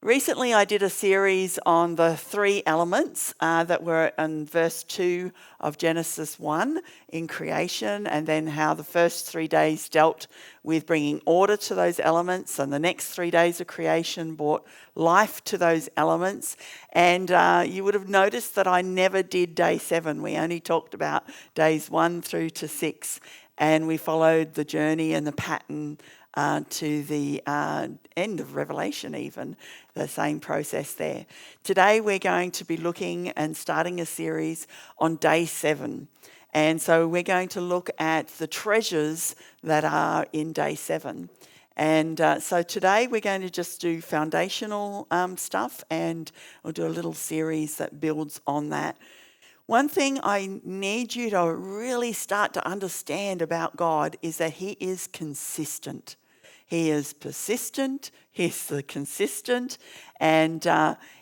Recently, I did a series on the three elements that were in verse 2 of Genesis 1 in creation, and then how the first 3 days dealt with bringing order to those elements, and the next 3 days of creation brought life to those elements. And you would have noticed that I never did day 7. We only talked about days 1 through to 6, and we followed the journey and the pattern to the end of Revelation even, the same process there. Today we're going to be looking and starting a series on day 7. And so we're going to look at the treasures that are in day 7. And so today we're going to just do foundational stuff, and we'll do a little series that builds on that. One thing I need you to really start to understand about God is that He is consistent. He is persistent, He's the consistent, and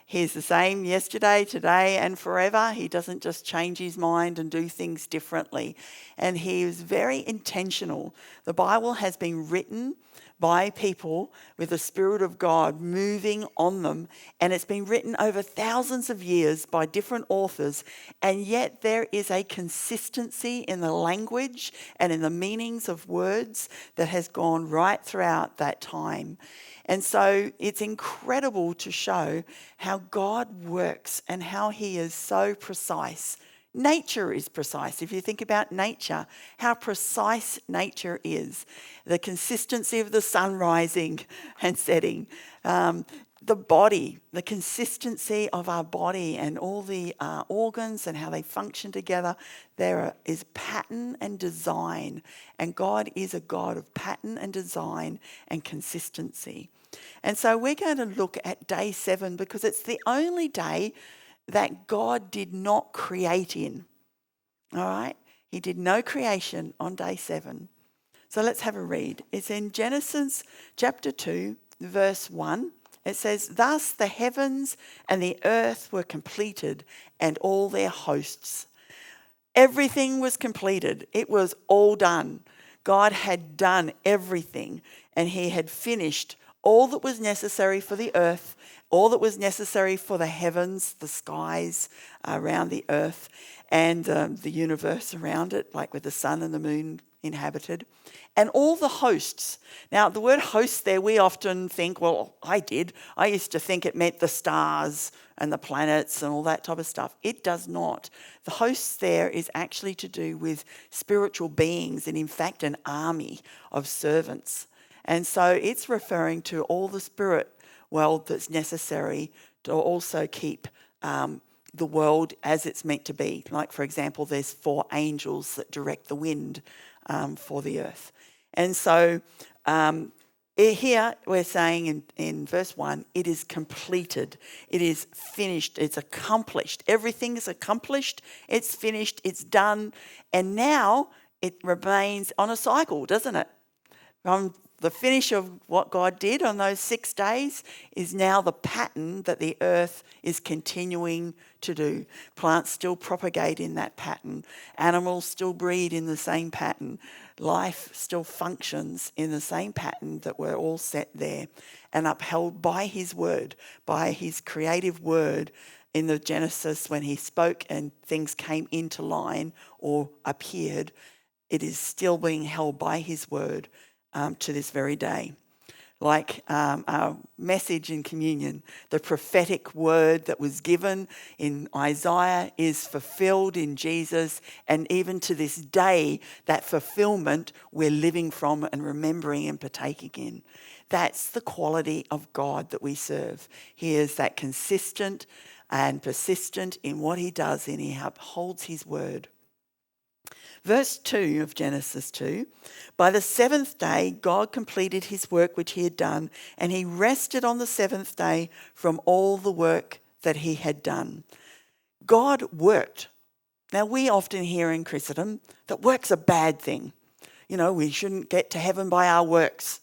He's the same yesterday, today, and forever. He doesn't just change His mind and do things differently. And He is very intentional. The Bible has been written by people with the Spirit of God moving on them, and it's been written over thousands of years by different authors, and yet there is a consistency in the language and in the meanings of words that has gone right throughout that time. And so it's incredible to show how God works and how He is so precise. Nature is precise. If you think about nature, how precise nature is. The consistency of the sun rising and setting. The body, the consistency of our body and all the organs and how they function together. There is pattern and design. And God is a God of pattern and design and consistency. And so we're going to look at day 7 because it's the only day that God did not create in. All right? He did no creation on day 7. So let's have a read. It's in Genesis chapter 2, verse 1. It says, "Thus the heavens and the earth were completed, and all their hosts." Everything was completed. It was all done. God had done everything, and He had finished all that was necessary for the earth, all that was necessary for the heavens, the skies around the earth, and the universe around it, like with the sun and the moon inhabited, and all the hosts. Now, the word hosts there, we often think, well, I used to think it meant the stars and the planets and all that type of stuff. It does not. The hosts there is actually to do with spiritual beings and, in fact, an army of servants. And so it's referring to all the spirit world that's necessary to also keep the world as it's meant to be. Like, for example, there's 4 angels that direct the wind for the earth. And so here we're saying in verse 1, it is completed, it is finished, it's accomplished. Everything is accomplished, it's finished, it's done. And now it remains on a cycle, doesn't it? The finish of what God did on those 6 days is now the pattern that the earth is continuing to do. Plants still propagate in that pattern. Animals still breed in the same pattern. Life still functions in the same pattern that we're all set there and upheld by His word, by His creative word in the Genesis when He spoke and things came into line or appeared. It is still being held by His word to this very day. Like our message in communion, the prophetic word that was given in Isaiah is fulfilled in Jesus, and even to this day, that fulfillment we're living from and remembering and partaking in. That's the quality of God that we serve. He is that consistent and persistent in what He does, and He upholds His word. Verse 2 of Genesis 2, "By the 7th day, God completed His work which He had done, and He rested on the 7th day from all the work that He had done." God worked. Now, we often hear in Christendom that work's a bad thing. You know, we shouldn't get to heaven by our works.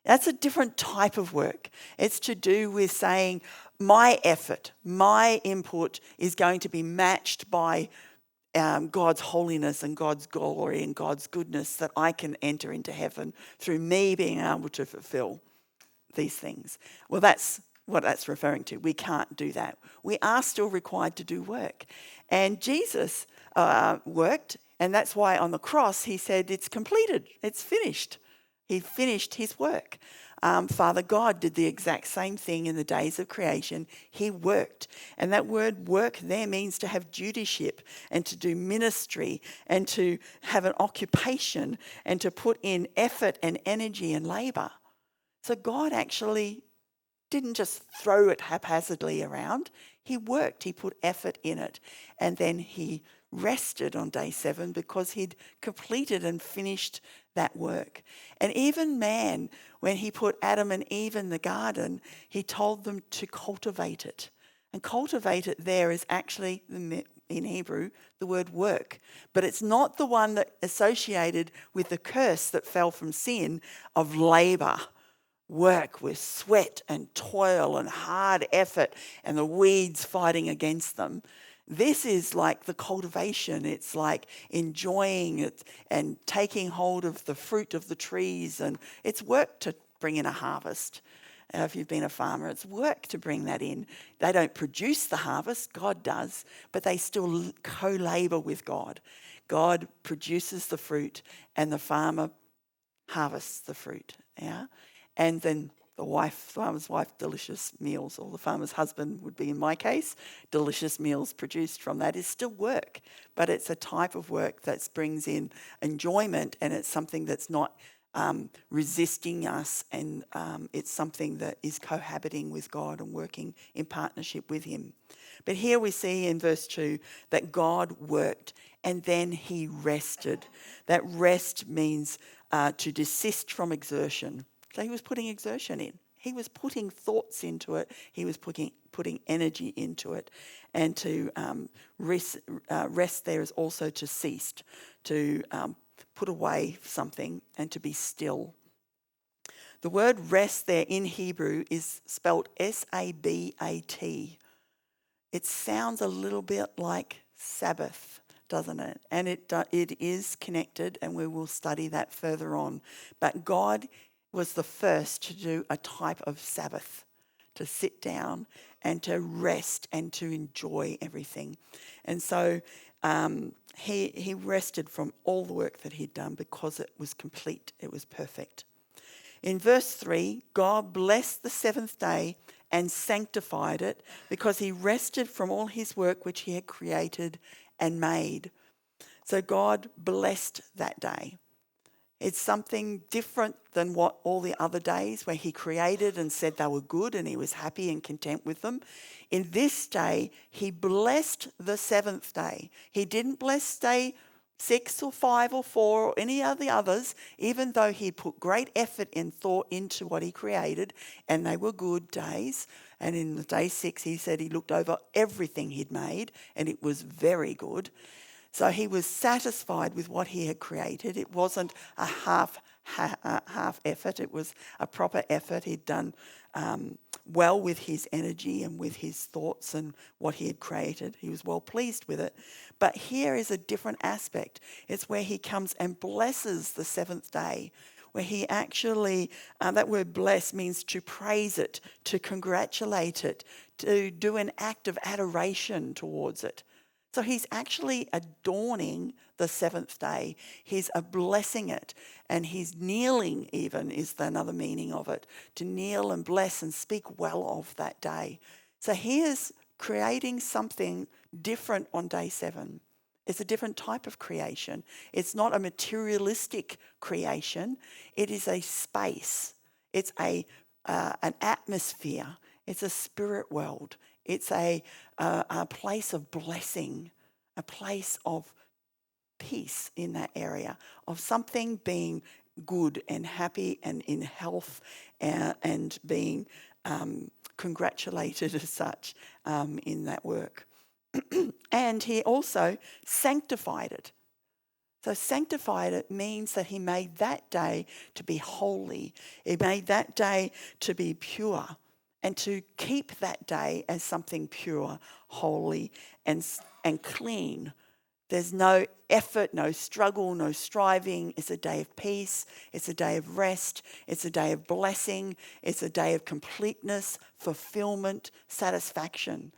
That's a different type of work. It's to do with saying, my effort, my input is going to be matched by God's holiness and God's glory and God's goodness, that I can enter into heaven through me being able to fulfill these things. Well, that's what that's referring to. We can't do that. We are still required to do work. And Jesus worked, and that's why on the cross he said, it's completed, it's finished. He finished his work. Father God did the exact same thing in the days of creation. He worked. And that word work there means to have dutyship and to do ministry and to have an occupation and to put in effort and energy and labour. So God actually didn't just throw it haphazardly around. He worked, he put effort in it. And then he rested on day 7 because he'd completed and finished that work. And even man, when he put Adam and Eve in the garden, he told them to cultivate it. And cultivate it there is actually, in Hebrew, the word work. But it's not the one that associated with the curse that fell from sin of labour. Work with sweat and toil and hard effort and the weeds fighting against them. This is like the cultivation. It's like enjoying it and taking hold of the fruit of the trees. And it's work to bring in a harvest. If you've been a farmer, it's work to bring that in. They don't produce the harvest, God does, but they still co-labor with God. God produces the fruit and the farmer harvests the fruit. Yeah. And then the farmer's wife, delicious meals, or the farmer's husband would be in my case, delicious meals produced from that is still work. But it's a type of work that brings in enjoyment, and it's something that's not resisting us, and it's something that is cohabiting with God and working in partnership with him. But here we see in verse 2 that God worked and then he rested. That rest means to desist from exertion. So he was putting exertion in. He was putting thoughts into it. He was putting energy into it. And to rest there is also to cease, to put away something and to be still. The word rest there in Hebrew is spelled S-A-B-A-T. It sounds a little bit like Sabbath, doesn't it? And it is connected, and we will study that further on. But God was the first to do a type of Sabbath, to sit down and to rest and to enjoy everything. And so he rested from all the work that he'd done because it was complete, it was perfect. In verse 3, God blessed the 7th day and sanctified it because he rested from all his work which he had created and made. So God blessed that day. It's something different than what all the other days where he created and said they were good and he was happy and content with them. In this day, he blessed the 7th day. He didn't bless day 6 or 5 or 4 or any of the others, even though he put great effort and thought into what he created, and they were good days. And in the day 6, he said he looked over everything he'd made and it was very good. So he was satisfied with what he had created. It wasn't a half effort. It was a proper effort. He'd done well with his energy and with his thoughts and what he had created. He was well pleased with it. But here is a different aspect. It's where he comes and blesses the 7th day, where he actually, that word bless means to praise it, to congratulate it, to do an act of adoration towards it. So he's actually adorning the 7th day. He's blessing it, and he's kneeling even is another meaning of it, to kneel and bless and speak well of that day. So he is creating something different on day 7. It's a different type of creation. It's not a materialistic creation. It is a space. It's an atmosphere. It's a spirit world. It's a place of blessing, a place of peace in that area, of something being good and happy and in health and being congratulated as such in that work. And he also sanctified it. So sanctified it means that he made that day to be holy. He made that day to be pure, and to keep that day as something pure, holy, and clean, There's no effort, no struggle, no striving. It's a day of peace. It's a day of rest. It's a day of blessing. It's a day of completeness, fulfillment, satisfaction.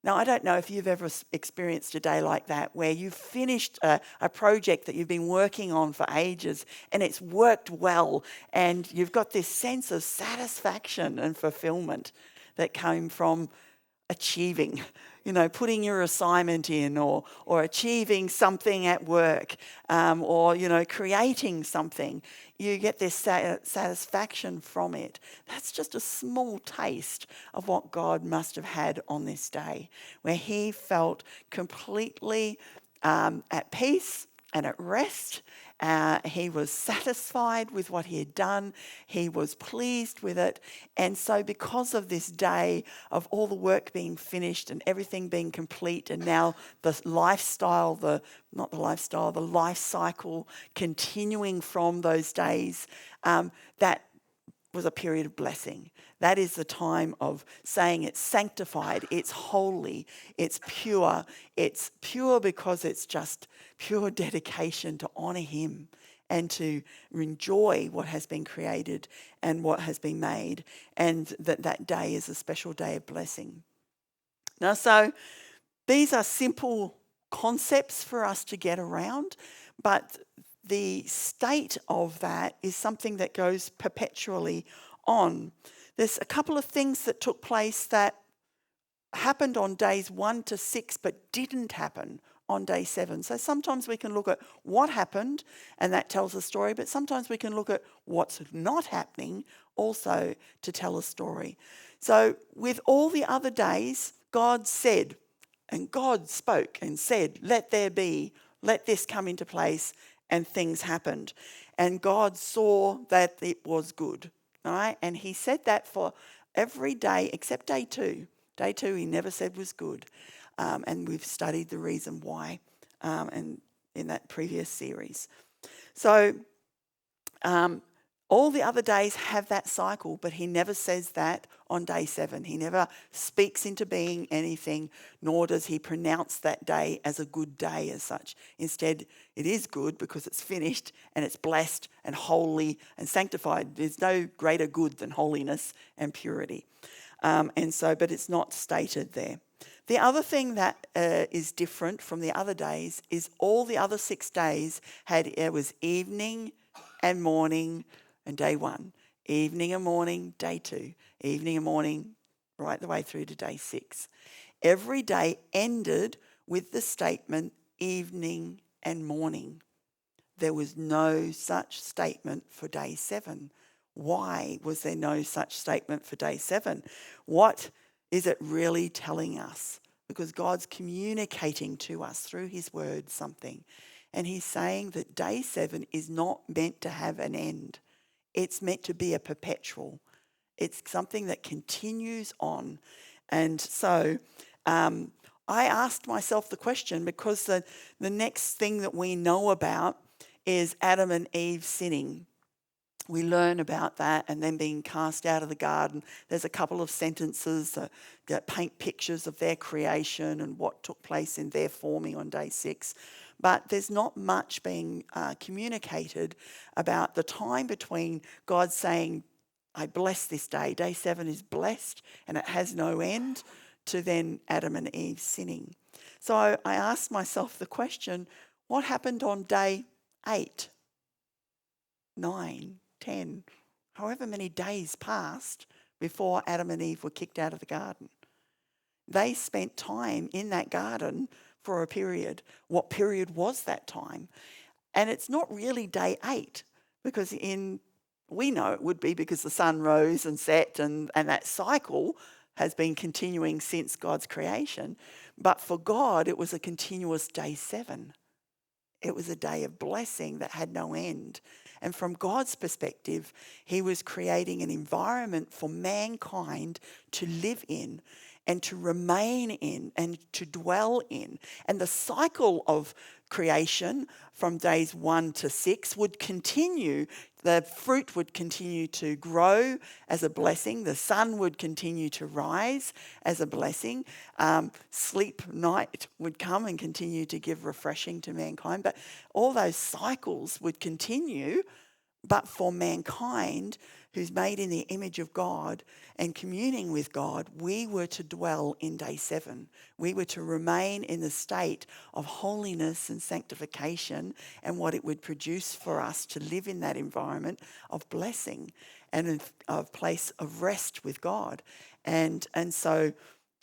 Now, I don't know if you've ever experienced a day like that where you've finished a project that you've been working on for ages and it's worked well and you've got this sense of satisfaction and fulfillment that came from achieving, putting your assignment in or achieving something at work or, creating something. You get this satisfaction from it. That's just a small taste of what God must have had on this day, where he felt completely at peace and at rest. He was satisfied with what he had done. He was pleased with it. And so because of this day of all the work being finished and everything being complete, and now the life cycle continuing from those days, that was a period of blessing. That is the time of saying it's sanctified, it's holy, it's pure. It's pure because it's just pure dedication to honour him and to enjoy what has been created and what has been made, and that day is a special day of blessing. Now, so these are simple concepts for us to get around, but the state of that is something that goes perpetually on. There's a couple of things that took place that happened on days 1 to 6 but didn't happen on day 7. So sometimes we can look at what happened and that tells a story, but sometimes we can look at what's not happening also to tell a story. So with all the other days, God said, and God spoke and said, let there be, let this come into place, and things happened. And God saw that it was good. All right? And he said that for every day except day 2. Day 2 he never said was good. And we've studied the reason why and in that previous series. So all the other days have that cycle, but he never says that on day 7. He never speaks into being anything, nor does he pronounce that day as a good day as such. Instead, it is good because it's finished and it's blessed and holy and sanctified. There's no greater good than holiness and purity. But it's not stated there. The other thing that is different from the other days is all the other 6 days it was evening and morning and day 1, evening and morning, day 2, evening and morning, right the way through to day 6. Every day ended with the statement evening and morning. There was no such statement for day 7. Why was there no such statement for day 7? What is it really telling us? Because God's communicating to us through his word something. And he's saying that day 7 is not meant to have an end. It's meant to be a perpetual. It's something that continues on. And so I asked myself the question, because the next thing that we know about is Adam and Eve sinning. We learn about that and then being cast out of the garden. There's a couple of sentences that paint pictures of their creation and what took place in their forming on day 6. But there's not much being communicated about the time between God saying, I bless this day. Day 7 is blessed and it has no end, to then Adam and Eve sinning. So I asked myself the question, what happened on day 8, 9, 10, however many days passed before Adam and Eve were kicked out of the garden? They spent time in that garden for a period. What period was that time? And it's not really day 8, because we know it would be because the sun rose and set and that cycle has been continuing since God's creation. But for God, it was a continuous day 7. It was a day of blessing that had no end. And from God's perspective, he was creating an environment for mankind to live in. and to remain in and to dwell in. And the cycle of creation from days 1 to 6 would continue. The fruit would continue to grow as a blessing. The sun would continue to rise as a blessing. Sleep night would come and continue to give refreshing to mankind. But all those cycles would continue. But for mankind, who's made in the image of God and communing with God, we were to dwell in day 7. We were to remain in the state of holiness and sanctification and what it would produce for us to live in that environment of blessing and a place of rest with God. And so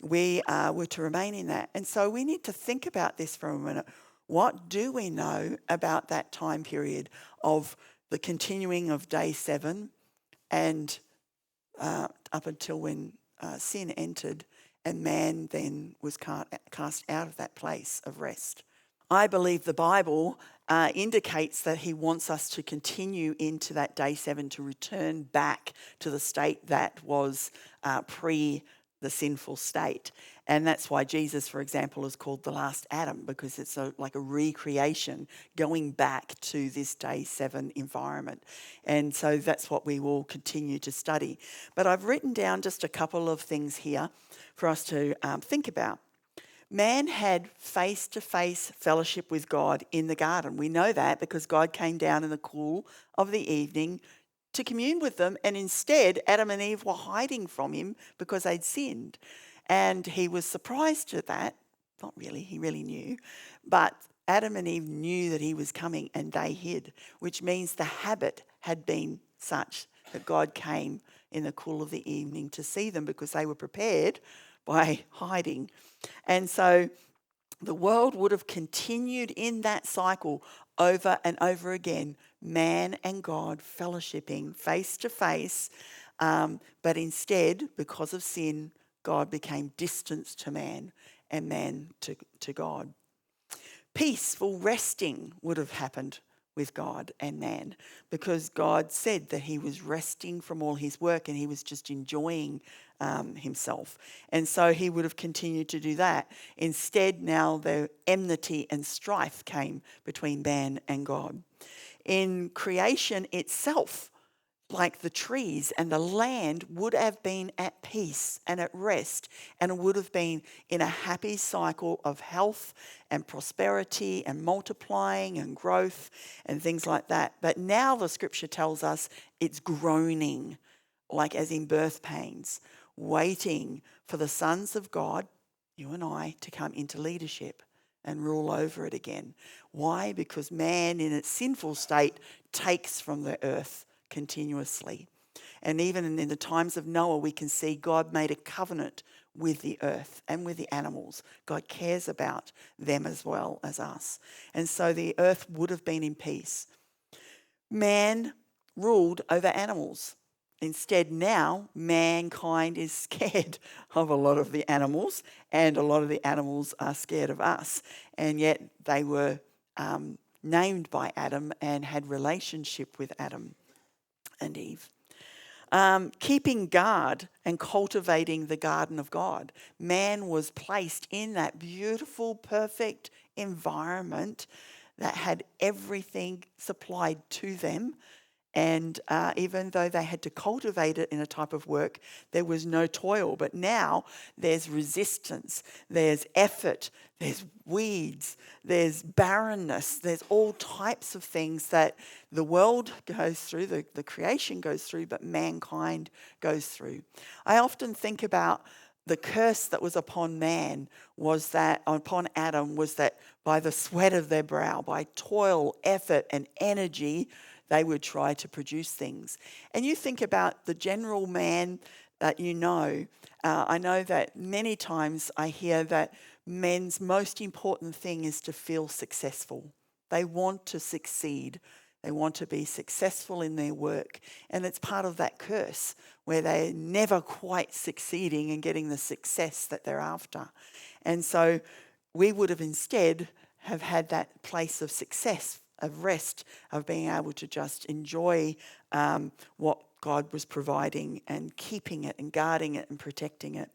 we were to remain in that. And so we need to think about this for a minute. What do we know about that time period of the continuing of day 7 and up until when sin entered and man then was cast out of that place of rest? I believe the Bible indicates that he wants us to continue into that day 7, to return back to the state that was pre the sinful state. And that's why Jesus, for example, is called the last Adam, because it's like a recreation, going back to this day 7 environment. And so that's what we will continue to study. But I've written down just a couple of things here for us to think about. Man had face-to-face fellowship with God in the garden. We know that because God came down in the cool of the evening to commune with them, and instead Adam and Eve were hiding from him because they'd sinned. And he was surprised at that. Not really, he really knew. But Adam and Eve knew that he was coming and they hid, which means the habit had been such that God came in the cool of the evening to see them because they were prepared by hiding. And so the world would have continued in that cycle over and over again, man and God fellowshipping face to face. But instead, because of sin, God became distant to man and man to God. Peaceful resting would have happened with God and man, because God said that he was resting from all his work and he was just enjoying himself. And so he would have continued to do that. Instead, now the enmity and strife came between man and God. In creation itself, like the trees and the land would have been at peace and at rest, and would have been in a happy cycle of health and prosperity and multiplying and growth and things like that. But now the scripture tells us it's groaning, like as in birth pains, waiting for the sons of God, you and I, to come into leadership and rule over it again. Why? Because man in its sinful state takes from the earth continuously. And even in the times of Noah, we can see God made a covenant with the earth and with the animals. God cares about them as well as us. And so the earth would have been in peace. Man ruled over animals. Instead, now mankind is scared of a lot of the animals, and a lot of the animals are scared of us. And yet they were named by Adam and had relationship with Adam and Eve. Keeping guard and cultivating the garden of God. Man was placed in that beautiful, perfect environment that had everything supplied to them. And even though they had to cultivate it in a type of work, there was no toil. But now there's resistance, there's effort, there's weeds, there's barrenness, there's all types of things that the world goes through, the creation goes through, but mankind goes through. I often think about the curse that was upon man upon Adam was that by the sweat of their brow, by toil, effort, and energy, they would try to produce things. And you think about the general man that you know. I know that many times I hear that men's most important thing is to feel successful. They want to succeed. They want to be successful in their work. And it's part of that curse where they're never quite succeeding and getting the success that they're after. And so we would have instead have had that place of success, of rest, of being able to just enjoy what God was providing and keeping it and guarding it and protecting it.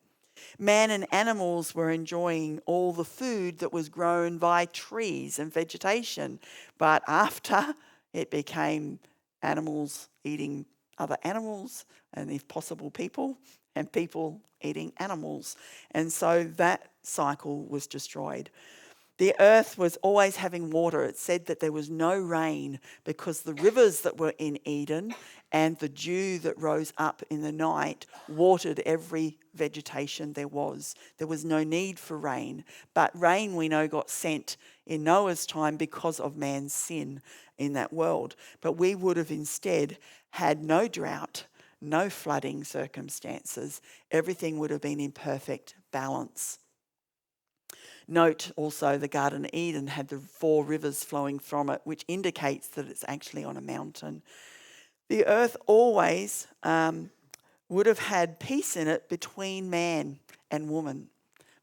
Man and animals were enjoying all the food that was grown by trees and vegetation. But after, it became animals eating other animals, and if possible people, and people eating animals. And so that cycle was destroyed. The earth was always having water. It said that there was no rain because the rivers that were in Eden and the dew that rose up in the night watered every vegetation there was. There was no need for rain. But rain, we know, got sent in Noah's time because of man's sin in that world. But we would have instead had no drought, no flooding circumstances. Everything would have been in perfect balance. Note also the Garden of Eden had the 4 rivers flowing from it, which indicates that it's actually on a mountain. The earth always would have had peace in it between man and woman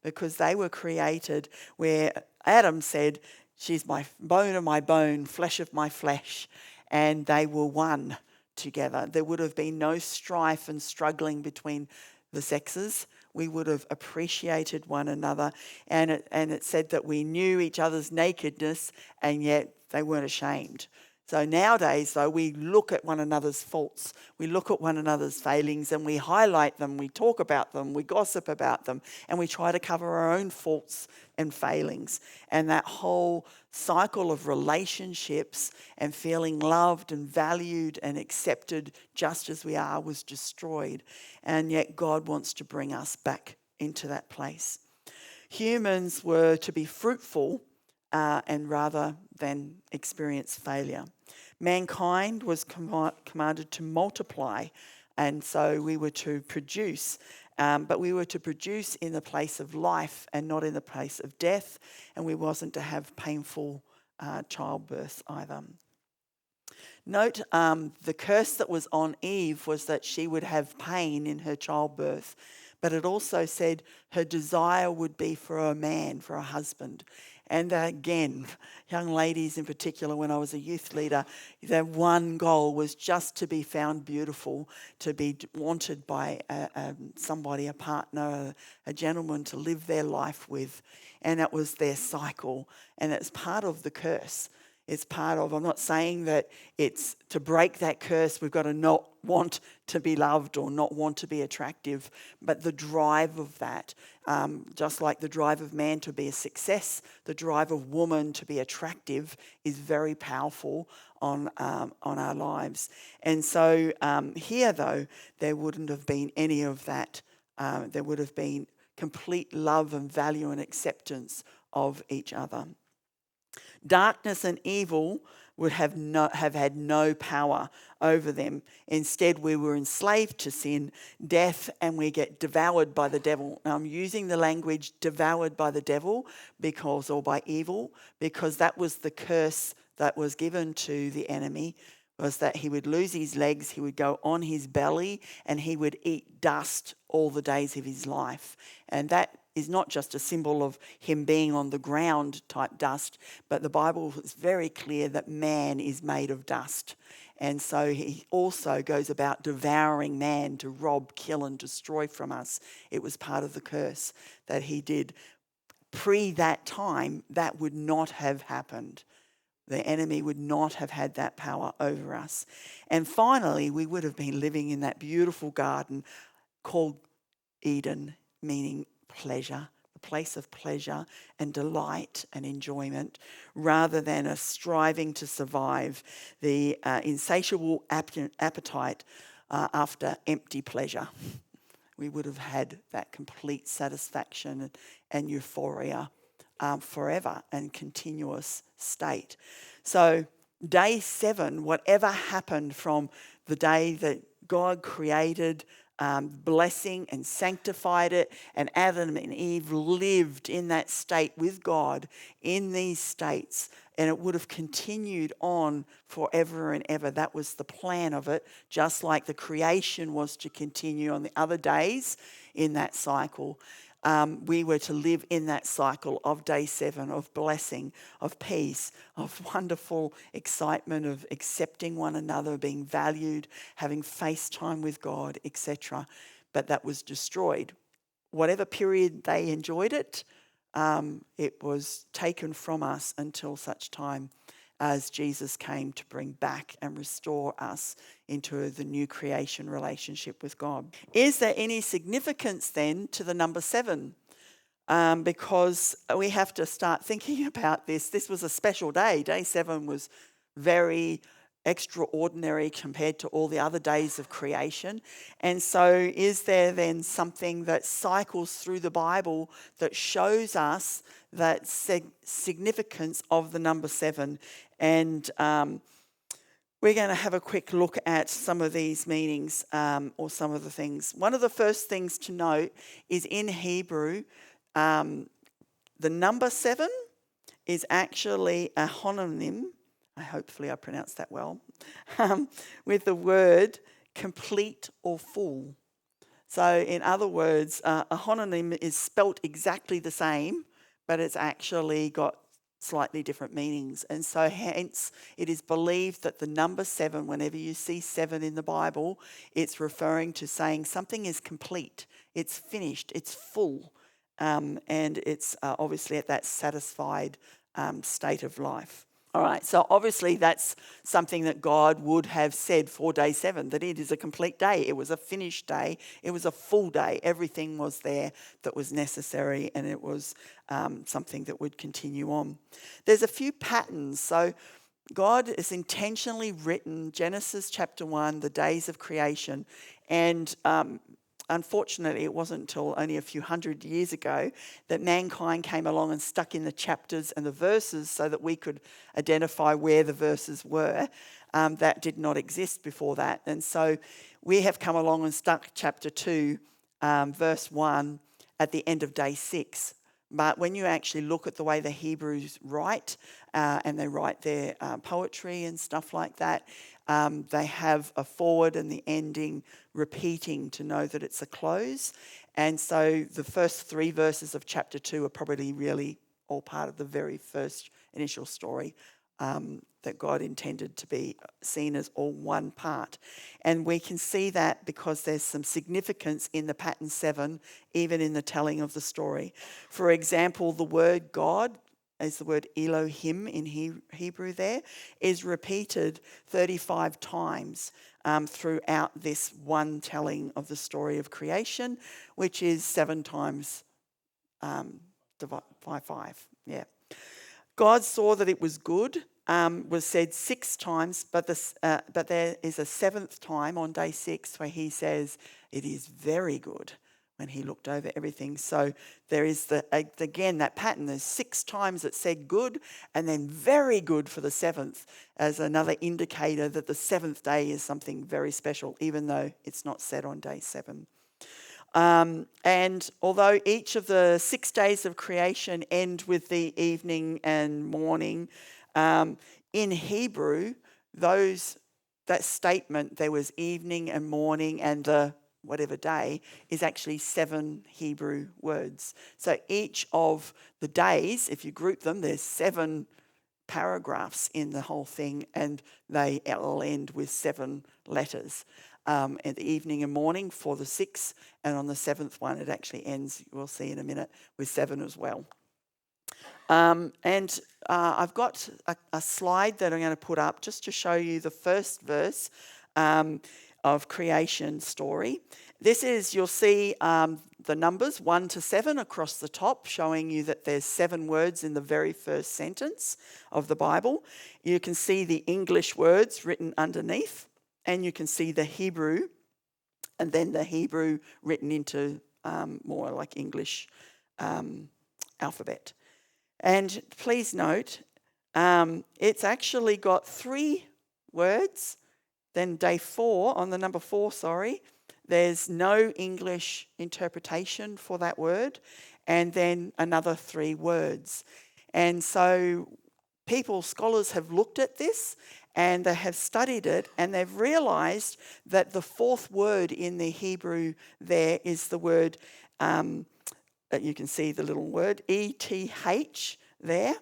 because they were created where Adam said, she's my bone of my bone, flesh of my flesh, and they were one together. There would have been no strife and struggling between the sexes. We would have appreciated one another. And it said that we knew each other's nakedness and yet they weren't ashamed. So nowadays, though, we look at one another's faults, we look at one another's failings and we highlight them, we talk about them, we gossip about them, and we try to cover our own faults and failings. And that whole cycle of relationships and feeling loved and valued and accepted just as we are was destroyed. And yet God wants to bring us back into that place. Humans were to be fruitful and rather than experience failure. Mankind was commanded to multiply, and so we were to produce, but we were to produce in the place of life and not in the place of death, and we wasn't to have painful childbirth either. Note the curse that was on Eve was that she would have pain in her childbirth, but it also said her desire would be for a man, for a husband. And again, young ladies in particular, when I was a youth leader, their one goal was just to be found beautiful, to be wanted by somebody, a partner, a gentleman to live their life with. And that was their cycle. And it's part of the curse. It's part of, I'm not saying that it's to break that curse, we've got to not want to be loved or not want to be attractive, but the drive of that, just like the drive of man to be a success, the drive of woman to be attractive is very powerful on our lives. And so here, though, there wouldn't have been any of that. There would have been complete love and value and acceptance of each other. Darkness and evil would have had no power over them. Instead, we were enslaved to sin, death, and we get devoured by the devil. Now, I'm using the language devoured by the devil or by evil, because that was the curse that was given to the enemy, was that he would lose his legs, he would go on his belly, and he would eat dust all the days of his life. And that is not just a symbol of him being on the ground type dust, but the Bible is very clear that man is made of dust. And so he also goes about devouring man to rob, kill and destroy from us. It was part of the curse that he did. Pre that time, that would not have happened. The enemy would not have had that power over us. And finally, we would have been living in that beautiful garden called Eden, meaning pleasure, the place of pleasure and delight and enjoyment, rather than a striving to survive, the insatiable appetite after empty pleasure. We would have had that complete satisfaction and euphoria forever and continuous state. So day 7, whatever happened from the day that God created blessing and sanctified it, and Adam and Eve lived in that state with God in these states, and it would have continued on forever and ever. That was the plan of it, just like the creation was to continue on the other days in that cycle. We were to live in that cycle of day 7, of blessing, of peace, of wonderful excitement, of accepting one another, being valued, having face time with God, etc. But that was destroyed whatever period they enjoyed it, it was taken from us until such time as Jesus came to bring back and restore us into the new creation relationship with God. Is there any significance then to the number 7? Because we have to start thinking about this. This was a special day. Day 7 was very extraordinary compared to all the other days of creation. And so is there then something that cycles through the Bible that shows us that significance of the number 7? And we're going to have a quick look at some of these meanings or some of the things. One of the first things to note is in Hebrew, the number 7 is actually a homonym. Hopefully I pronounced that well, with the word complete or full. So in other words, a homonym is spelt exactly the same, but it's actually got slightly different meanings. And so hence it is believed that the number 7, whenever you see 7 in the Bible, it's referring to saying something is complete, it's finished, it's full, and it's obviously at that satisfied state of life. All right, so obviously that's something that God would have said for day 7, that it is a complete day. It was a finished day. It was a full day. Everything was there that was necessary, and it was something that would continue on. There's a few patterns. So God has intentionally written Genesis chapter 1, the days of creation, and unfortunately, it wasn't until only a few hundred years ago that mankind came along and stuck in the chapters and the verses so that we could identify where the verses were. That did not exist before that. And so we have come along and stuck chapter 2, verse 1 at the end of day 6. But when you actually look at the way the Hebrews write, and they write their poetry and stuff like that, they have a forward and the ending repeating to know that it's a close. And so the first 3 verses of chapter 2 are probably really all part of the very first initial story that God intended to be seen as all one part. And we can see that because there's some significance in the pattern 7, even in the telling of the story. For example, the word God, as the word Elohim in Hebrew there, is repeated 35 times throughout this one telling of the story of creation, which is 7 times divided by 5. Yeah. God saw that it was good, was said 6 times, but there is a 7th time on day 6 where he says it is very good when he looked over everything. So there is again that pattern. There's 6 times it said good, and then very good for the 7th as another indicator that the 7th day is something very special, even though it's not said on day 7. And although each of the 6 days of creation end with the evening and morning, in Hebrew, that statement, there was evening and morning and the whatever day, is actually 7 Hebrew words. So each of the days, if you group them, there's 7 paragraphs in the whole thing, and they all end with 7 letters. At the evening and morning for the 6th, and on the 7th one it actually ends, we'll see in a minute, with 7 as well. And I've got a slide that I'm going to put up just to show you the first verse of creation story. This is, you'll see the numbers 1 to 7 across the top, showing you that there's 7 words in the very first sentence of the Bible. You can see the English words written underneath, and you can see the Hebrew, and then the Hebrew written into more like English alphabet. And please note, it's actually got 3 words. Then day 4, on the number 4, there's no English interpretation for that word, and then another 3 words. And so scholars have looked at this, and they have studied it, and they've realized that the 4th word in the Hebrew there is the word, you can see the little word, ETH there,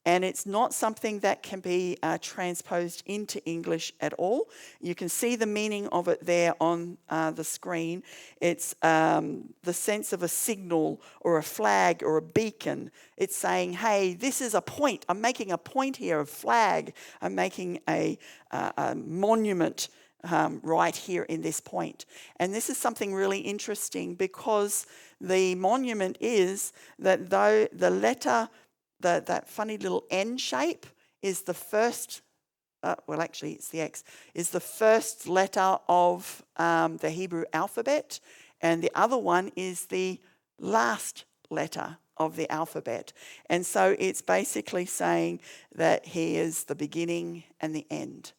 And it's not something that can be transposed into English at all. You can see the meaning of it there on the screen. It's the sense of a signal or a flag or a beacon. It's saying, hey, this is a point. I'm making a point here, a flag. I'm making a monument right here in this point. And this is something really interesting, because the monument is that though the letter, that funny little N shape is the first, well, actually it's the X, is the first letter of the Hebrew alphabet, and the other one is the last letter of the alphabet. And so it's basically saying that he is the beginning and the end,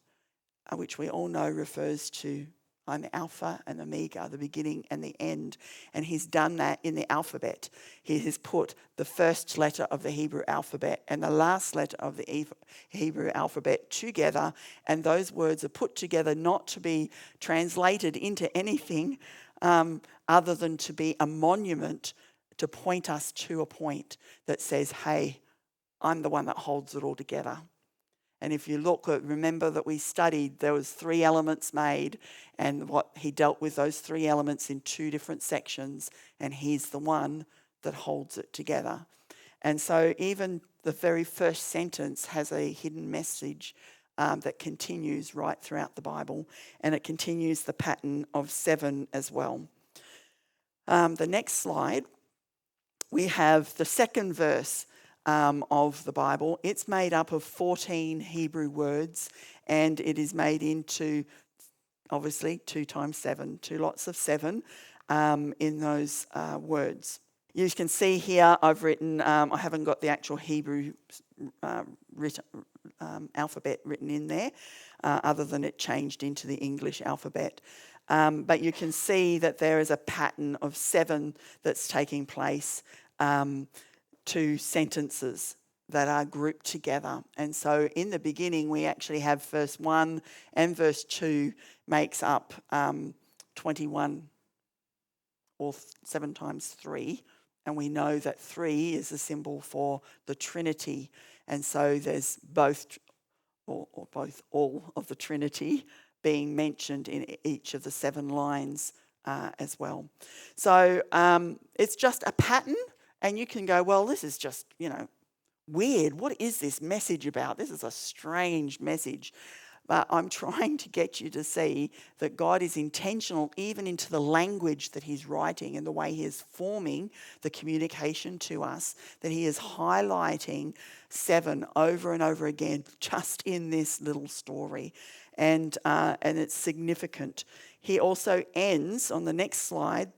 which we all know refers to I'm Alpha and Omega, the beginning and the end. And he's done that in the alphabet. He has put the first letter of the Hebrew alphabet and the last letter of the Hebrew alphabet together. And those words are put together not to be translated into anything other than to be a monument to point us to a point that says, hey, I'm the one that holds it all together. And if you look at, remember that we studied, there was 3 elements made, and what he dealt with those 3 elements in 2 different sections, and he's the one that holds it together. And so even the very first sentence has a hidden message that continues right throughout the Bible, and it continues the pattern of 7 as well. The next slide, we have the second verse of the Bible. It's made up of 14 Hebrew words, and it is made into, obviously, 2 times 7, 2 lots of 7 in those words. You can see here I've written, I haven't got the actual Hebrew alphabet written in there, other than it changed into the English alphabet. But you can see that there is a pattern of 7 that's taking place, 2 sentences that are grouped together. And so in the beginning, we actually have verse 1 and verse 2 makes up 21, or 7 times 3. And we know that 3 is a symbol for the Trinity. And so there's both, or both, all of the Trinity being mentioned in each of the 7 lines as well. So it's just a pattern. And you can go, well, this is just, weird. What is this message about? This is a strange message. But I'm trying to get you to see that God is intentional even into the language that he's writing and the way he is forming the communication to us, that he is highlighting 7 over and over again just in this little story. And it's significant. He also ends on the next slide.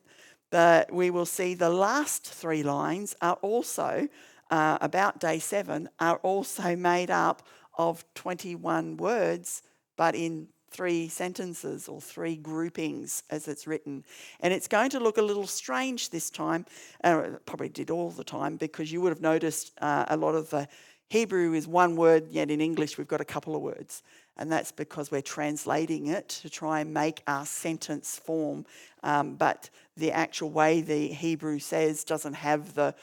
We will see the last 3 lines are also, about day 7, are also made up of 21 words, but in 3 sentences or 3 groupings as it's written. And it's going to look a little strange this time, it probably did all the time, because you would have noticed a lot of the Hebrew is 1 word, yet in English we've got a couple of words. And that's because we're translating it to try and make our sentence form. But the actual way the Hebrew says doesn't have the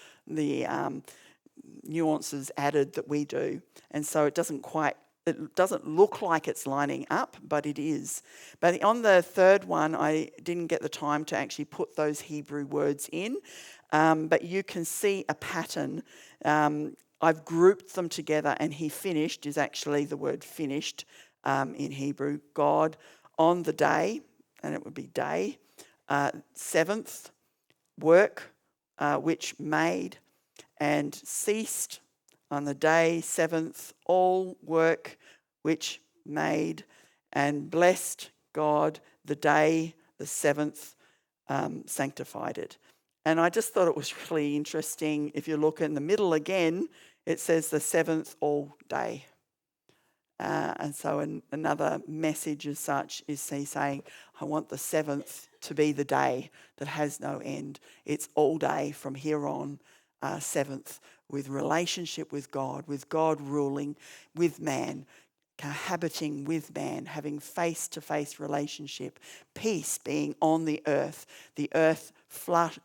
nuances added that we do. And so it doesn't look like it's lining up, but it is. But on the third one, I didn't get the time to actually put those Hebrew words in. But you can see a pattern. I've grouped them together, and he finished is actually the word finished in Hebrew. God on the day, and it would be day, 7th, work, which made, and ceased on the day 7th, all work which made, and blessed God the day the 7th, sanctified it. And I just thought it was really interesting. If you look in the middle again, it says the 7th all day. And so another message as such is he saying, I want the 7th to be the day that has no end. It's all day from here on, 7th, with relationship with God ruling with man, cohabiting with man, having face-to-face relationship, peace being on the earth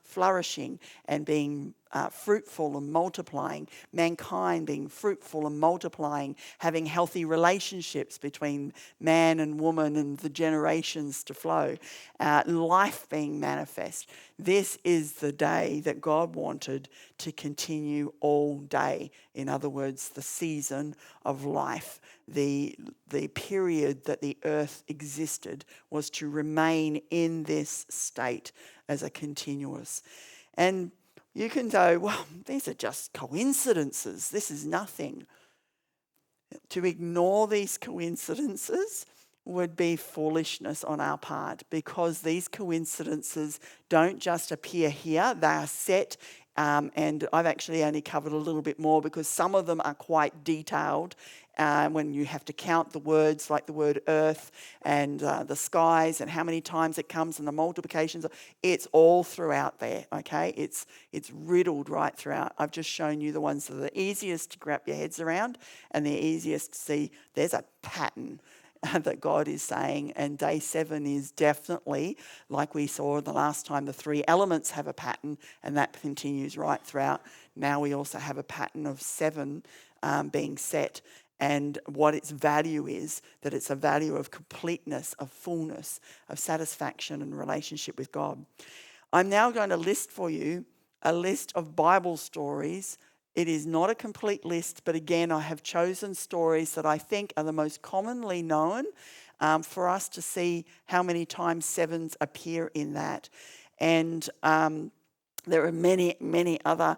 flourishing and being fruitful and multiplying, mankind being fruitful and multiplying, having healthy relationships between man and woman and the generations to flow, life being manifest. This is the day that God wanted to continue all day. In other words, the season of life, the period that the earth existed was to remain in this state as a continuous. And you can go, well, these are just coincidences. This is nothing. To ignore these coincidences would be foolishness on our part, because these coincidences don't just appear here. They are set, and I've actually only covered a little bit more because some of them are quite detailed. When you have to count the words, like the word earth and the skies and how many times it comes and the multiplications, it's all throughout there, okay? It's riddled right throughout. I've just shown you the ones that are the easiest to wrap your heads around and the easiest to see. There's a pattern that God is saying, and day 7 is definitely, like we saw the last time, the 3 elements have a pattern, and that continues right throughout. Now we also have a pattern of 7 being set. And what its value is, that it's a value of completeness, of fullness, of satisfaction and relationship with God. I'm now going to list for you a list of Bible stories. It is not a complete list, but again, I have chosen stories that I think are the most commonly known for us to see how many times 7s appear in that. And there are many, many other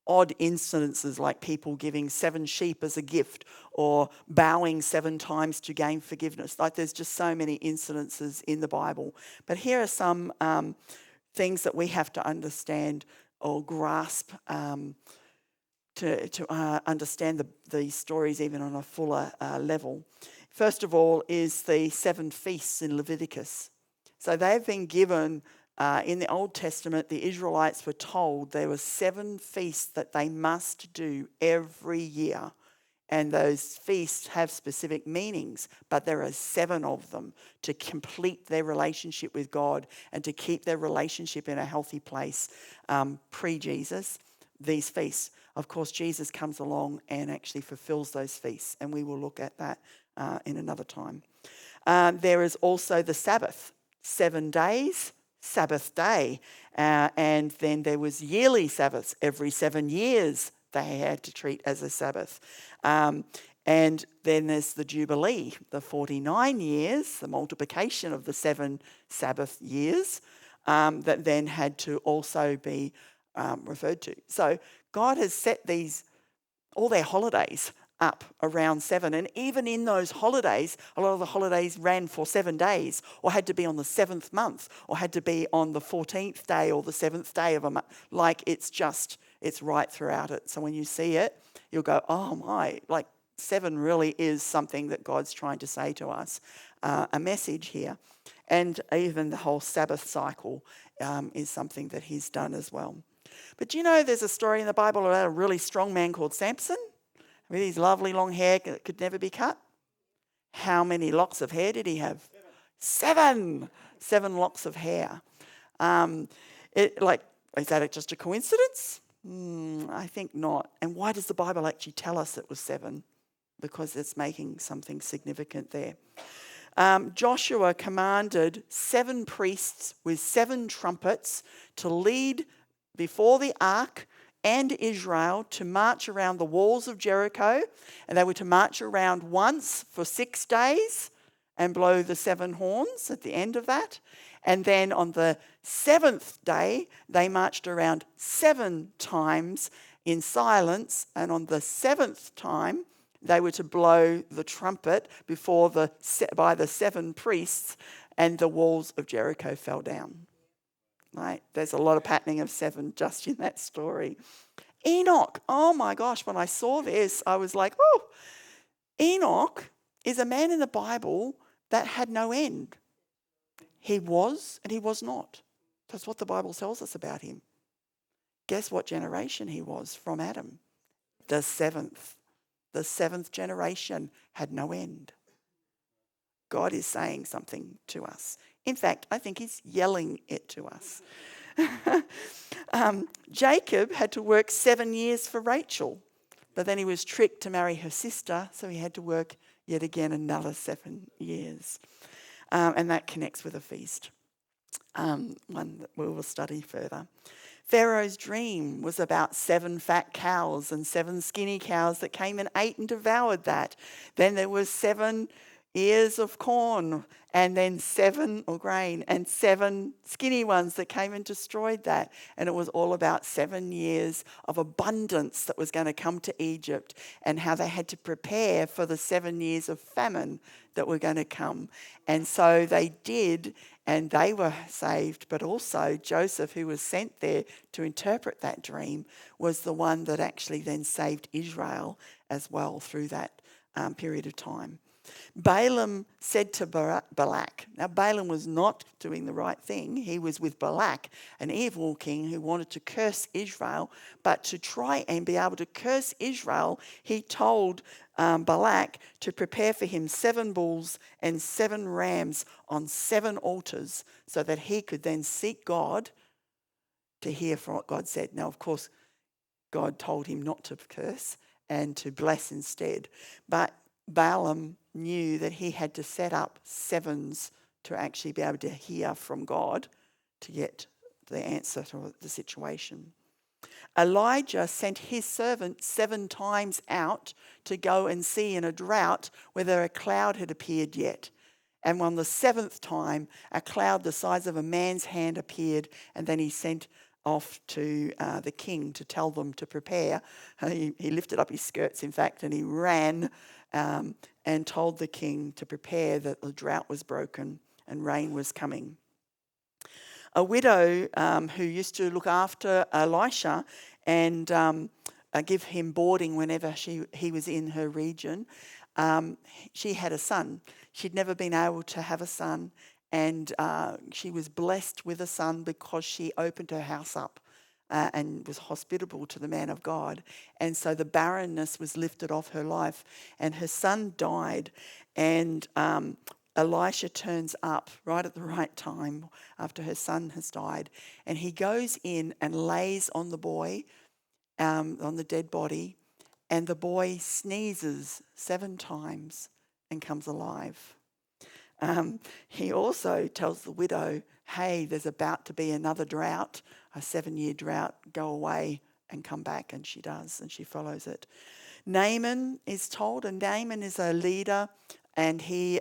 odd incidences, like people giving 7 sheep as a gift or bowing 7 times to gain forgiveness. Like, there's just so many incidences in the Bible. But here are some things that we have to understand or grasp to understand these stories even on a fuller level. First of all is the 7 feasts in Leviticus. So they've been given, in the Old Testament, the Israelites were told there were 7 feasts that they must do every year. And those feasts have specific meanings, but there are 7 of them to complete their relationship with God and to keep their relationship in a healthy place pre-Jesus. These feasts. Of course, Jesus comes along and actually fulfills those feasts, and we will look at that in another time. There is also the Sabbath, 7 days, Sabbath day, and then there was yearly Sabbaths. Every 7 years they had to treat as a Sabbath. And then there's the Jubilee, the 49 years, the multiplication of the 7 Sabbath years that then had to also be referred to. So God has set all their holidays up around 7. And even in those holidays, a lot of the holidays ran for 7 days, or had to be on the 7th month, or had to be on the 14th day or the 7th day of a month. Like, it's right throughout it. So when you see it, you'll go, oh my, like 7 really is something that God's trying to say to us, a message here. And even the whole Sabbath cycle is something that he's done as well. But do you know there's a story in the Bible about a really strong man called Samson with his lovely long hair that could never be cut? How many locks of hair did he have? 7 locks of hair. Is that just a coincidence? I think not. And why does the Bible actually tell us it was 7? Because it's making something significant there. Joshua commanded 7 priests with 7 trumpets to lead before the ark and Israel to march around the walls of Jericho, and they were to march around once for 6 days and blow the 7 horns at the end of that. And then on the 7th day, they marched around 7 times in silence, and on the 7th time, they were to blow the trumpet by the 7 priests, and the walls of Jericho fell down. Right? There's a lot of patterning of 7 just in that story. Enoch. Oh my gosh, when I saw this, I was like, oh, Enoch is a man in the Bible that had no end. He was and he was not. That's what the Bible tells us about him. Guess what generation he was from Adam? The 7th. The 7th generation had no end. God is saying something to us. In fact, I think he's yelling it to us. Jacob had to work 7 years for Rachel, but then he was tricked to marry her sister, so he had to work yet again another 7 years. And that connects with a feast, one that we will study further. Pharaoh's dream was about 7 fat cows and 7 skinny cows that came and ate and devoured that. Then there was 7 ears of corn, and then 7 or grain, and 7 skinny ones that came and destroyed that. And it was all about 7 years of abundance that was going to come to Egypt, and how they had to prepare for the 7 years of famine that were going to come. And so they did, and they were saved, but also Joseph, who was sent there to interpret that dream, was the one that actually then saved Israel as well through that period of time. Balaam said to Balak, now Balaam was not doing the right thing. He was with Balak, an evil king who wanted to curse Israel, but to try and be able to curse Israel, he told Balak to prepare for him 7 bulls and 7 rams on 7 altars, so that he could then seek God to hear from what God said. Now, of course, God told him not to curse and to bless instead, but Balaam knew that he had to set up 7s to actually be able to hear from God to get the answer to the situation. Elijah sent his servant 7 times out to go and see in a drought whether a cloud had appeared yet. And on the 7th time, a cloud the size of a man's hand appeared, and then he sent off to the king to tell them to prepare. He lifted up his skirts, in fact, and he ran and told the king to prepare, that the drought was broken and rain was coming. A widow who used to look after Elisha and give him boarding whenever he was in her region, she had a son. She'd never been able to have a son, and she was blessed with a son because she opened her house up and was hospitable to the man of God. And so the barrenness was lifted off her life, and her son died. And Elisha turns up right at the right time after her son has died, and he goes in and lays on the boy, on the dead body, and the boy sneezes 7 times and comes alive. He also tells the widow, hey, there's about to be another drought, a 7-year drought, go away and come back. And she does, and she follows it. Naaman is told, and Naaman is a leader, and he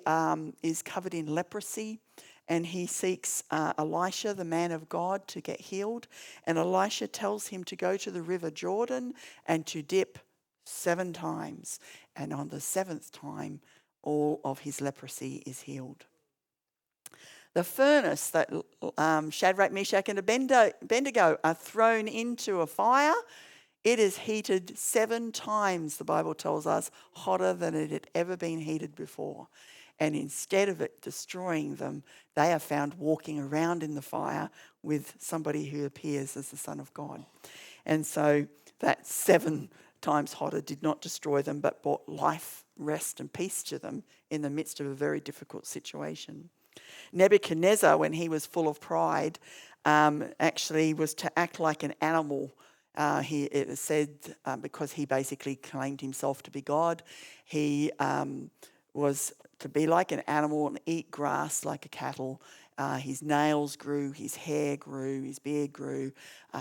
is covered in leprosy, and he seeks Elisha, the man of God, to get healed. And Elisha tells him to go to the river Jordan and to dip 7 times. And on the 7th time, all of his leprosy is healed. The furnace that Shadrach, Meshach, and Abednego are thrown into a fire, it is heated 7 times, the Bible tells us, hotter than it had ever been heated before. And instead of it destroying them, they are found walking around in the fire with somebody who appears as the Son of God. And so that 7 times hotter did not destroy them, but brought life, rest, and peace to them in the midst of a very difficult situation. Nebuchadnezzar, when he was full of pride, actually was to act like an animal. It was said because he basically claimed himself to be God, he was to be like an animal and eat grass like a cattle. His nails grew, his hair grew, his beard grew.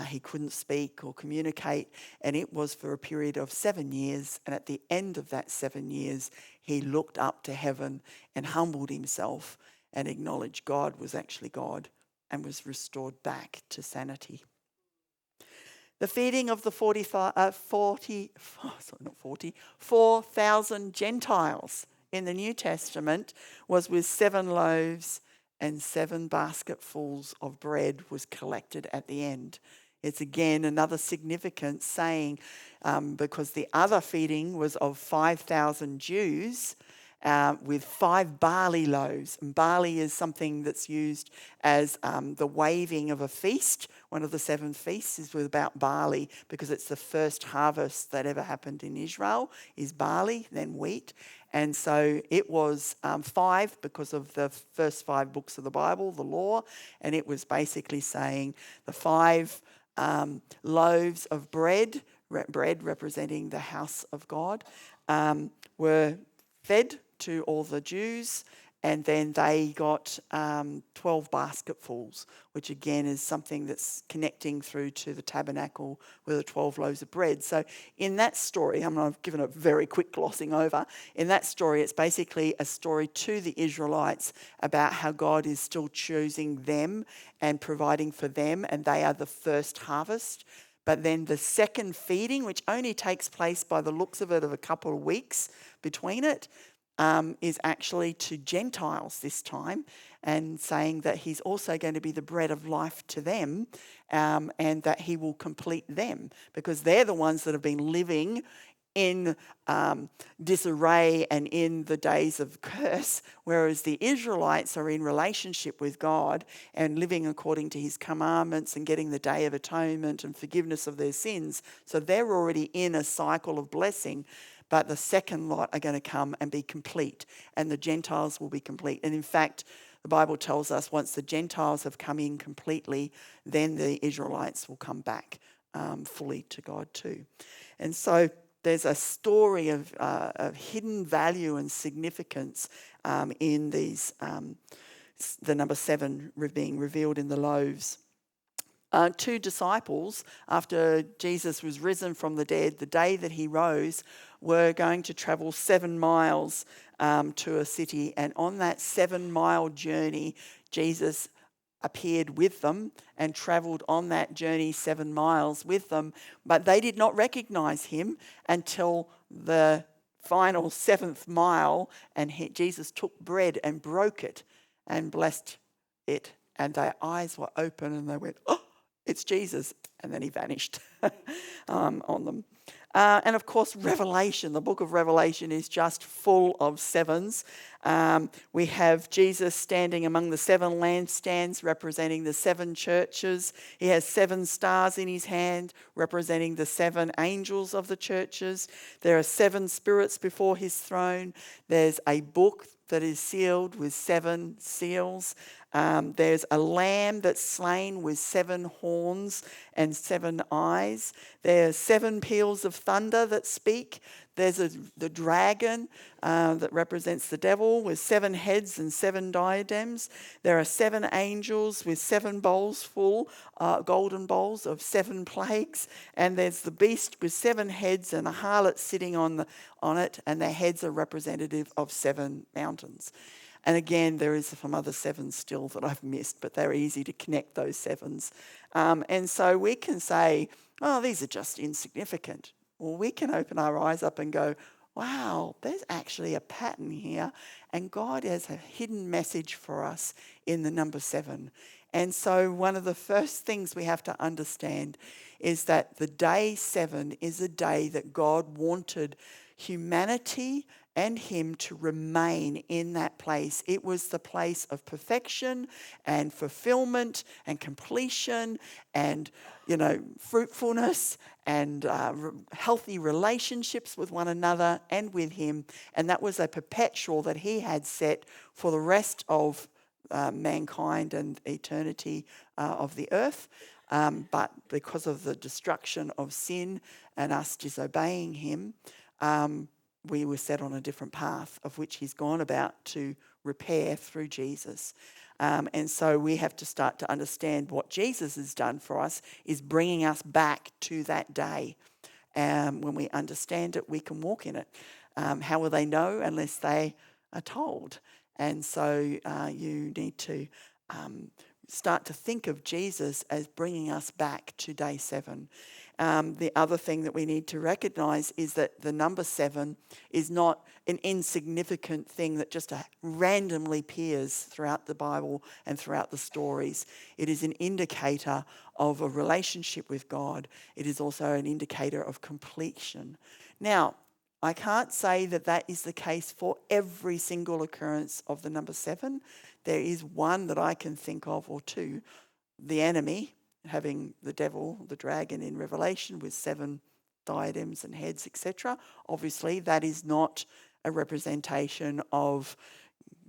He couldn't speak or communicate, and it was for a period of 7 years. And at the end of that 7 years, he looked up to heaven and humbled himself and acknowledged God was actually God and was restored back to sanity. The feeding of the 4,000 Gentiles in the New Testament was with 7 loaves and 7 basketfuls of bread was collected at the end. It's again another significant saying, because the other feeding was of 5,000 Jews, with 5 barley loaves. And barley is something that's used as the waving of a feast. One of the 7 feasts is about barley because it's the first harvest that ever happened in Israel is barley, then wheat. And so it was 5 because of the first 5 books of the Bible, the law, and it was basically saying the 5 loaves of bread representing the house of God, were fed to all the Jews, and then they got 12 basketfuls, which again is something that's connecting through to the tabernacle with the 12 loaves of bread. So in that story, I've given a very quick glossing over. In that story, it's basically a story to the Israelites about how God is still choosing them and providing for them, and they are the first harvest. But then the second feeding, which only takes place by the looks of it of a couple of weeks between it, is actually to Gentiles this time, and saying that he's also going to be the bread of life to them, and that he will complete them because they're the ones that have been living in disarray and in the days of curse, whereas the Israelites are in relationship with God and living according to his commandments and getting the Day of Atonement and forgiveness of their sins. So they're already in a cycle of blessing, but the second lot are going to come and be complete, and the Gentiles will be complete. And in fact, the Bible tells us once the Gentiles have come in completely, then the Israelites will come back fully to God too. And so there's a story of hidden value and significance in these, the number 7 being revealed in the loaves. 2 disciples, after Jesus was risen from the dead, the day that he rose, were going to travel 7 miles to a city. And on that 7-mile journey, Jesus appeared with them and travelled on that journey 7 miles with them. But they did not recognize him until the final 7th mile. And Jesus took bread and broke it and blessed it. And their eyes were open and they went, "Oh, it's Jesus." And then he vanished on them. And of course, Revelation, the book of Revelation is just full of 7s. We have Jesus standing among the 7 lampstands representing the 7 churches. He has 7 stars in his hand representing the 7 angels of the churches. There are 7 spirits before his throne. There's a book that is sealed with 7 seals. There's a lamb that's slain with 7 horns and 7 eyes. There's 7 peals of thunder that speak. There's the dragon that represents the devil with 7 heads and 7 diadems. There are 7 angels with 7 bowls full, golden bowls of 7 plagues. And there's the beast with 7 heads and a harlot sitting on it, and their heads are representative of 7 mountains. And again, there is some other 7s still that I've missed, but they're easy to connect, those 7s. And so we can say, oh, these are just insignificant. Well, we can open our eyes up and go, wow, there's actually a pattern here. And God has a hidden message for us in the number 7. And so one of the first things we have to understand is that the day 7 is a day that God wanted humanity and him to remain in that place. It was the place of perfection and fulfillment and completion and, fruitfulness and healthy relationships with one another and with him. And that was a perpetual that he had set for the rest of mankind and eternity of the earth. But because of the destruction of sin and us disobeying him, we were set on a different path of which he's gone about to repair through Jesus. And so we have to start to understand what Jesus has done for us is bringing us back to that day. When we understand it, we can walk in it. How will they know unless they are told? And so you need to start to think of Jesus as bringing us back to day 7. The other thing that we need to recognize is that the number 7 is not an insignificant thing that just randomly appears throughout the Bible and throughout the stories. It is an indicator of a relationship with God. It is also an indicator of completion. Now, I can't say that that is the case for every single occurrence of the number 7. There is one that I can think of, or two. The enemy, having the devil, the dragon in Revelation with 7 diadems and heads, etc. Obviously, that is not a representation of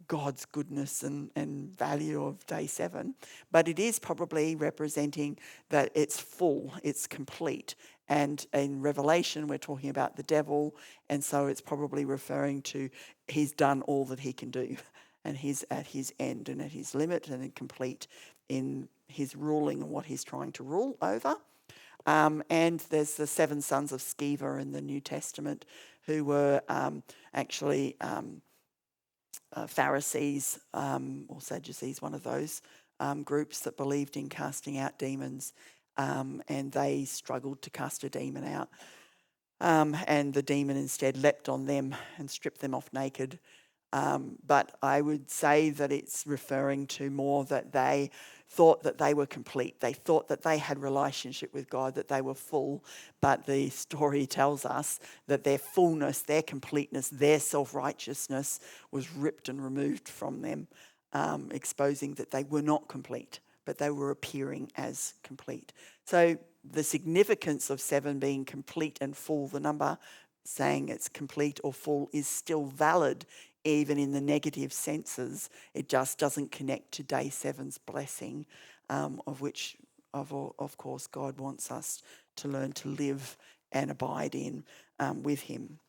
God's goodness and value of day 7, but it is probably representing that it's full, it's complete. And in Revelation, we're talking about the devil, and so it's probably referring to he's done all that he can do, and he's at his end and at his limit and complete in his ruling and what he's trying to rule over. And there's the 7 sons of Sceva in the New Testament who were actually Pharisees or Sadducees, one of those groups that believed in casting out demons, and they struggled to cast a demon out. And the demon instead leapt on them and stripped them off naked. But I would say that it's referring to more that they thought that they were complete. They thought that they had relationship with God, that they were full. But the story tells us that their fullness, their completeness, their self-righteousness was ripped and removed from them, exposing that they were not complete, but they were appearing as complete. So the significance of 7 being complete and full, the number saying it's complete or full, is still valid even in the negative senses. It just doesn't connect to day 7's blessing, of which, of course, God wants us to learn to live and abide in with him.